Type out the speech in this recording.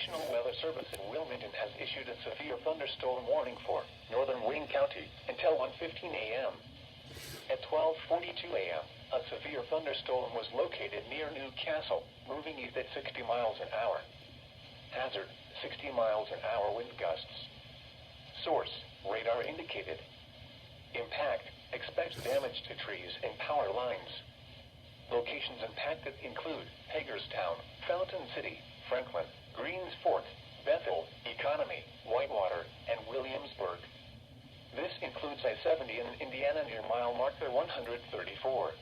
National Weather Service in Wilmington has issued a severe thunderstorm warning for northern Wayne County until 1:15 a.m. At 12:42 a.m., a severe thunderstorm was located near New Castle, moving east at 60 miles an hour. Hazard, 60 miles an hour wind gusts. Source, radar indicated. Impact, expect damage to trees and power lines. Locations impacted include Hagerstown, Fountain City, Franklin, Greens Fort, Bethel, Economy, Whitewater, and Williamsburg. This includes I-70 in Indiana near mile marker 134.